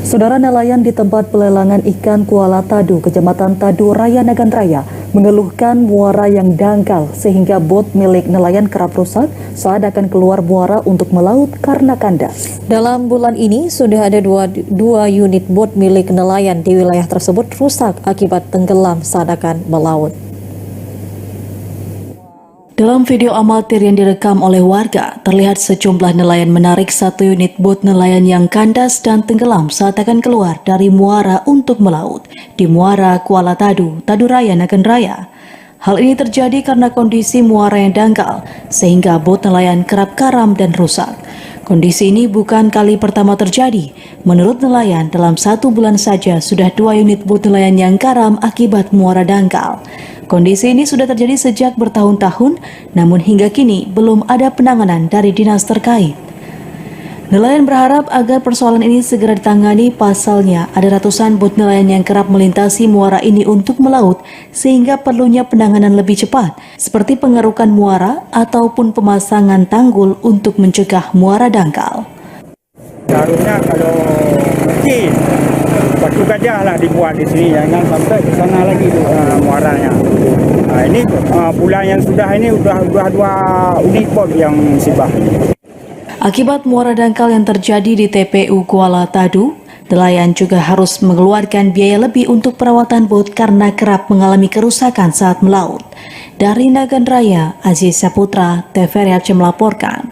Saudara nelayan di tempat pelelangan ikan Kuala Tadu, Kecamatan Tadu Raya, Nagan Raya, mengeluhkan muara yang dangkal sehingga bot milik nelayan kerap rusak saat akan keluar muara untuk melaut karena kandas. Dalam bulan ini sudah ada dua unit bot milik nelayan di wilayah tersebut rusak akibat tenggelam saat akan melaut. Dalam video amatir yang direkam oleh warga, terlihat sejumlah nelayan menarik satu unit bot nelayan yang kandas dan tenggelam saat akan keluar dari muara untuk melaut di muara Kuala Tadu, Tadu Raya, Nagan Raya. Hal ini terjadi karena kondisi muara yang dangkal, sehingga bot nelayan kerap karam dan rusak. Kondisi ini bukan kali pertama terjadi. Menurut nelayan, dalam 1 bulan saja sudah 2 unit bot nelayan yang karam akibat muara dangkal. Kondisi ini sudah terjadi sejak bertahun-tahun, namun hingga kini belum ada penanganan dari dinas terkait. Nelayan berharap agar persoalan ini segera ditangani, pasalnya ada ratusan bot nelayan yang kerap melintasi muara ini untuk melaut, sehingga perlunya penanganan lebih cepat, seperti pengerukan muara ataupun pemasangan tanggul untuk mencegah muara dangkal. Seharusnya kalau mungkin batu gajah lah dibuat di sini, jangan sampai ke sana lagi muaranya. Ini bulan yang sudah ini sudah 2 unit bot yang musibah. Akibat muara dangkal yang terjadi di TPU Kuala Tadu, nelayan juga harus mengeluarkan biaya lebih untuk perawatan bot karena kerap mengalami kerusakan saat melaut. Dari Nagan Raya, Aziz Saputra, TVRI Aceh melaporkan.